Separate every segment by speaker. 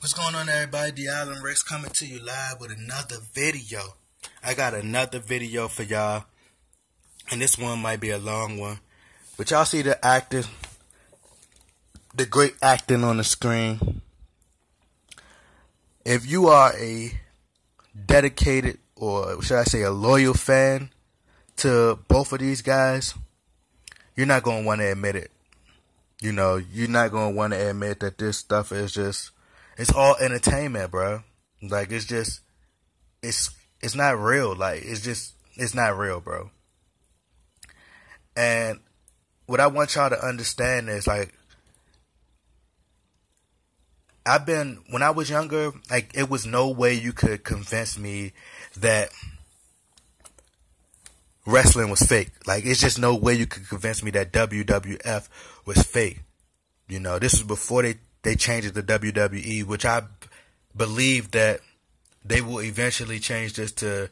Speaker 1: What's going on, everybody? The Island Rex coming to you live with another video. I got another video for y'all, and this one might be a long one. But y'all see the acting, the great acting on the screen. If you are a dedicated, or should I say a loyal fan to both of these guys, you're not going to want to admit it. You know, you're not going to want to admit that this stuff is just, it's all entertainment, bro. Like, it's not real. Like, it's not real, bro. And what I want y'all to understand is, like, when I was younger, like, it was no way you could convince me that wrestling was fake. Like, it's just no way you could convince me that WWF was fake. You know, this was before they changed it to WWE, which I believe that they will eventually change this to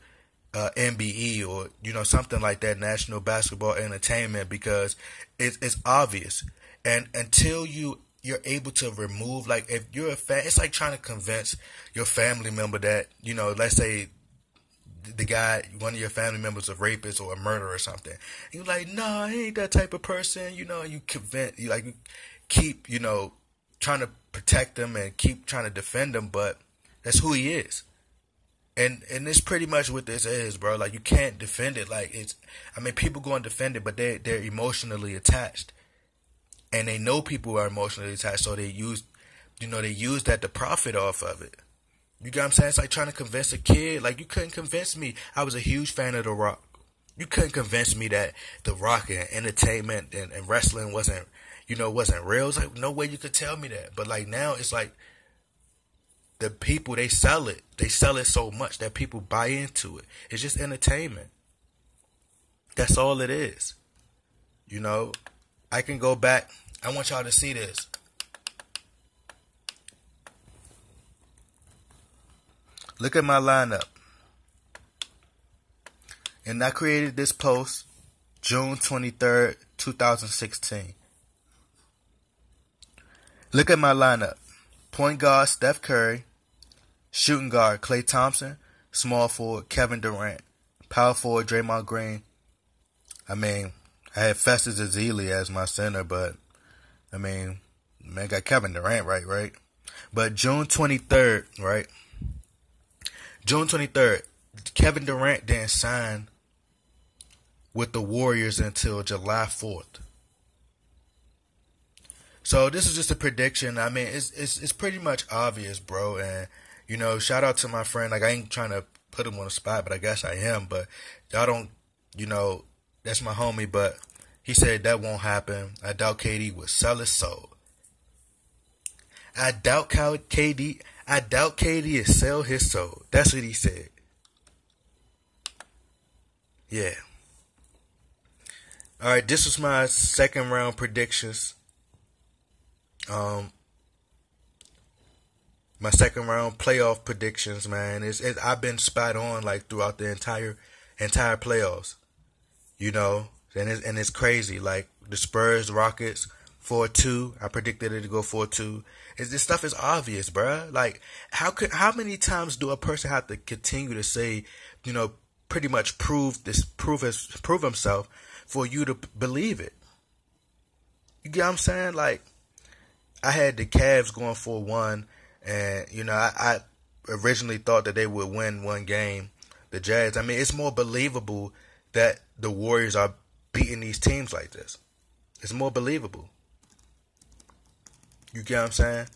Speaker 1: NBE or, you know, something like that, National Basketball Entertainment, because it's obvious. And until you're able to remove, like, if you're a fan, it's like trying to convince your family member that, you know, let's say the guy, one of your family members, a rapist or a murderer or something. And you're like, no, I ain't that type of person, you know, you keep, you know, trying to protect them and keep trying to defend them, but that's who he is. And it's pretty much what this is, bro. Like, you can't defend it. Like, people go and defend it, but they're emotionally attached. And they know people are emotionally attached, so they use that to profit off of it. You get what I'm saying? It's like trying to convince a kid. Like, you couldn't convince me. I was a huge fan of The Rock. You couldn't convince me that The Rock and entertainment and wrestling wasn't real. It's like, no way you could tell me that. But, like, now it's like the people, they sell it. They sell it so much that people buy into it. It's just entertainment. That's all it is. You know, I can go back. I want y'all to see this. Look at my lineup. And I created this post June 23rd, 2016. Look at my lineup. Point guard, Steph Curry. Shooting guard, Klay Thompson. Small forward, Kevin Durant. Power forward, Draymond Green. I had Festus Ezeli as my center, but, man, got Kevin Durant right? But June 23rd, right? June 23rd, Kevin Durant didn't sign with the Warriors until July 4th. So this is just a prediction. I mean, it's pretty much obvious, bro. And, you know, shout out to my friend. Like, I ain't trying to put him on the spot, but I guess I am. But y'all don't, you know, that's my homie. But he said that won't happen. I doubt KD will sell his soul. I doubt KD will sell his soul. That's what he said. Yeah. All right, this was my second round predictions. My second round playoff predictions, man. I've been spot on, like, throughout the entire playoffs. You know, and it's crazy. Like, the Spurs, Rockets, 4-2. I predicted it to go 4-2. This stuff is obvious, bruh. Like, how many times do a person have to continue to say, you know, pretty much prove himself for you to believe it? You get what I'm saying? Like, I had the Cavs going 4-1, and, you know, I originally thought that they would win one game. The Jazz, I mean, it's more believable that the Warriors are beating these teams like this. It's more believable. You get what I'm saying?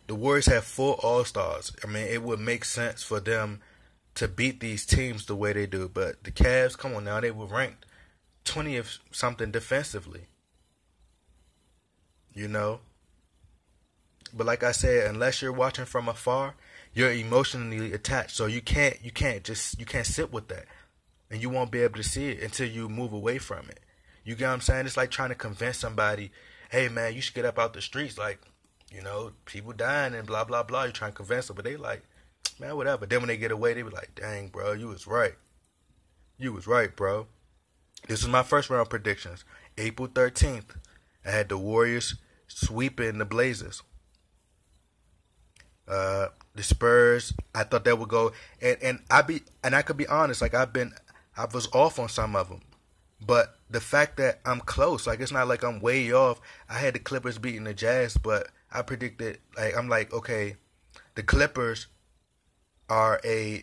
Speaker 1: The Warriors have 4 All-Stars. I mean, it would make sense for them to beat these teams the way they do. But the Cavs, come on now, they were ranked 20th something defensively. You know? But like I said, unless you're watching from afar, you're emotionally attached. So you can't sit with that. And you won't be able to see it until you move away from it. You get what I'm saying? It's like trying to convince somebody, hey, man, you should get up out the streets. Like, you know, people dying and blah, blah, blah. You're trying to convince them. But they like, man, whatever. Then when they get away, they be like, dang, bro, you was right. You was right, bro. This is my first round predictions. April 13th, I had the Warriors sweeping the Blazers. The Spurs, I thought that would go, and I could be honest, like I was off on some of them, but the fact that I'm close, like it's not like I'm way off. I had the Clippers beating the Jazz, but I predicted, like I'm like, okay, the Clippers are I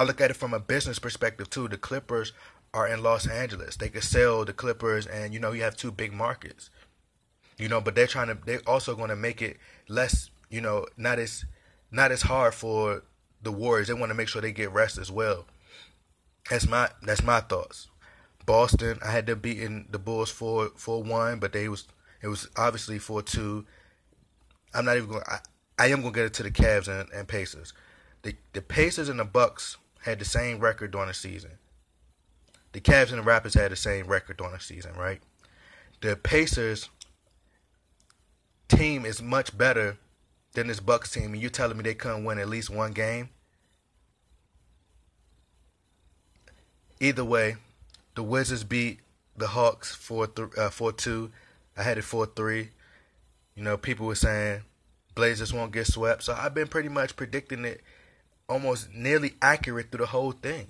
Speaker 1: look at it from a business perspective too. The Clippers are in Los Angeles. They could sell the Clippers, and you have two big markets. But they're also going to make it less, not as hard for the Warriors. They want to make sure they get rest as well. That's my thoughts. Boston, I had them beating the Bulls 4-1, but it was obviously 4-2. I'm not even going. I am going to get it to the Cavs and Pacers. The Pacers and the Bucks had the same record during the season. The Cavs and the Raptors had the same record during the season, right? The Pacers team is much better than this Bucks team, and you're telling me they couldn't win at least one game? Either way, the Wizards beat the Hawks 4-2. I had it 4-3. People were saying Blazers won't get swept. So I've been pretty much predicting it almost nearly accurate through the whole thing.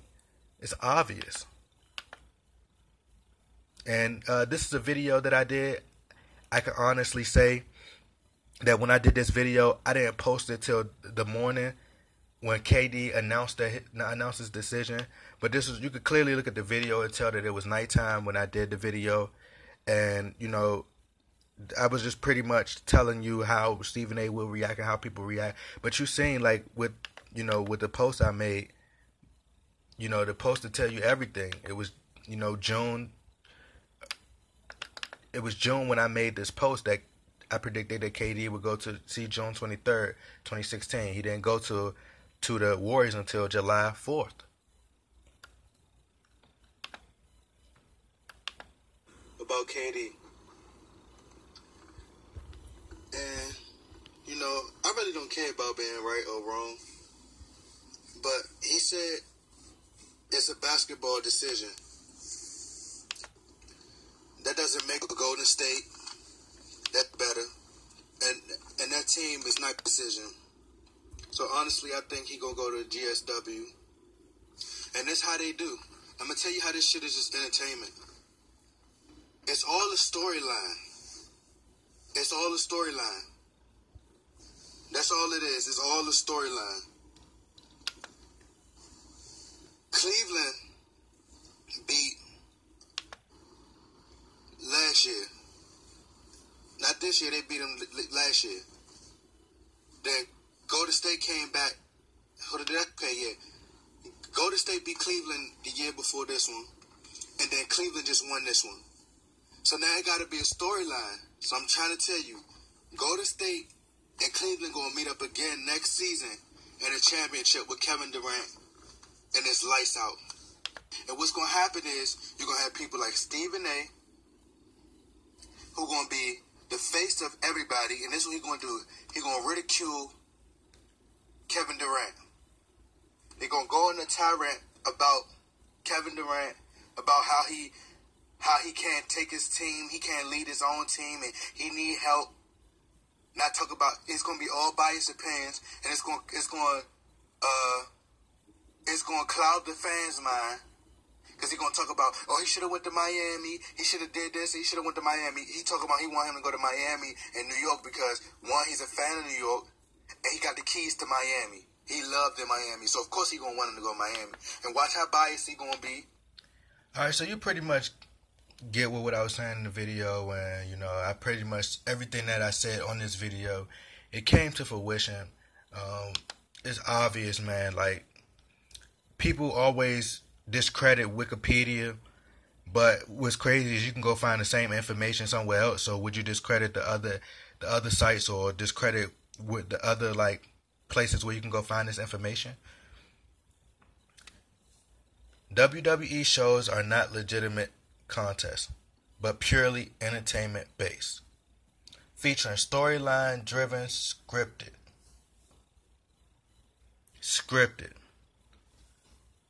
Speaker 1: It's obvious. And this is a video that I did. I can honestly say that when I did this video, I didn't post it till the morning when KD announced his decision. But you could clearly look at the video and tell that it was nighttime when I did the video. And, I was just pretty much telling you how Stephen A. will react and how people react. But you seen, like, with the post I made, the post to tell you everything. It was, June. It was June when I made this post that I predicted that KD would go to see June 23rd, 2016. He didn't go to the Warriors until July 4th. About KD. And, I really don't care about being right or wrong. But he said it's a basketball decision. That doesn't make a Golden State that better. And that team is not a decision. So honestly, I think he gonna go to GSW. And that's how they do. I'm gonna tell you how this shit is just entertainment. It's all a storyline. It's all a storyline. That's all it is. It's all a storyline. Cleveland beat last year. Not this year. They beat them last year. Then Golden State came back. Who did that play? Yeah. Golden State beat Cleveland the year before this one. And then Cleveland just won this one. So now it got to be a storyline. So I'm trying to tell you, Golden State and Cleveland going to meet up again next season in a championship with Kevin Durant. And it's lights out. And what's going to happen is you're going to have people like Stephen A. who going to be the face of everybody. And this is what he's going to do. He's going to ridicule Kevin Durant. They're going to go on a tirade about Kevin Durant, about how he can't take his team, he can't lead his own team, and he need help. Not talk about, it's going to be all biased opinions, and it's going to cloud the fans' mind, because he's going to talk about, oh, he should have went to Miami, he should have did this, he should have went to Miami. He talking about he want him to go to Miami and New York because, one, he's a fan of New York, and he got the keys to Miami. He loved in Miami, so of course he going to want him to go to Miami. And watch how biased he going to be. All right, so you pretty much get what I was saying in the video, and I pretty much everything that I said on this video, it came to fruition. It's obvious, man. Like, people always discredit Wikipedia, but what's crazy is you can go find the same information somewhere else. So would you discredit the other sites, or discredit with the other places where you can go find this information? WWE shows are not legitimate contests, but purely entertainment based, featuring storyline driven, scripted.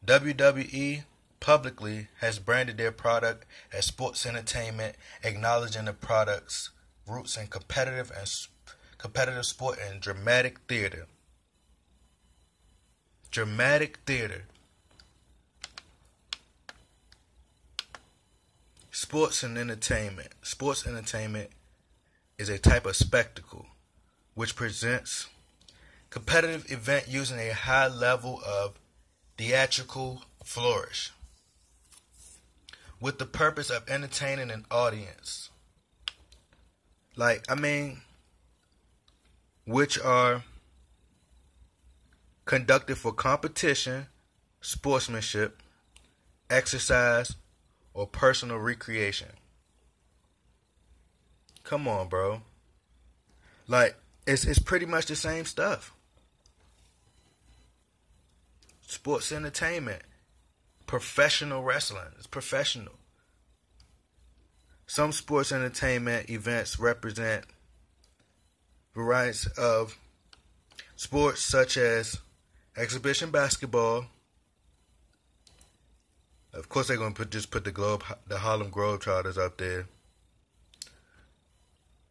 Speaker 1: WWE publicly has branded their product as sports entertainment, acknowledging the product's roots in competitive sport and dramatic theater. Dramatic theater. Sports and entertainment. Sports entertainment is a type of spectacle which presents competitive event using a high level of theatrical flourish with the purpose of entertaining an audience. Which are conducted for competition, sportsmanship, exercise, or personal recreation. Come on, bro. It's pretty much the same stuff. Sports entertainment, professional wrestling. It's professional. Some sports entertainment events represent varieties of sports such as exhibition basketball. Of course, they're going to put the Harlem Globetrotters up there.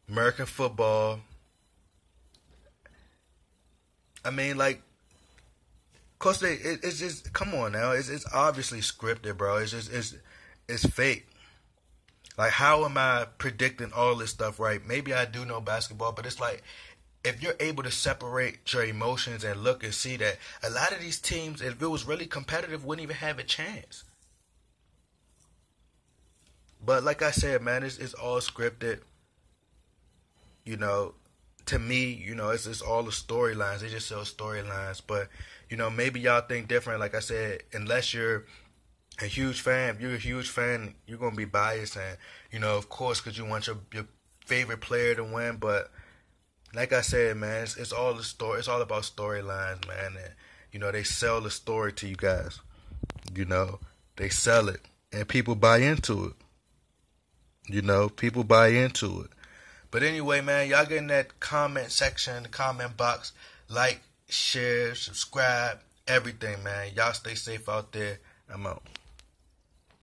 Speaker 1: American football. Of course it's just, come on now. It's obviously scripted, bro. It's fake. Like, how am I predicting all this stuff right? Maybe I do know basketball, but it's like, if you're able to separate your emotions and look and see that a lot of these teams, if it was really competitive, wouldn't even have a chance. But like I said, man, it's all scripted. To me, it's all the storylines. They just sell storylines. But, maybe y'all think different. Like I said, unless you're a huge fan, if you're a huge fan, you're going to be biased. And, of course, because you want your favorite player to win. But like I said, man, it's all the story. It's all about storylines, man. And, they sell the story to you guys. They sell it. And people buy into it. People buy into it. But anyway, man, y'all get in that comment section, the comment box. Like, share, subscribe, everything, man. Y'all stay safe out there. I'm out.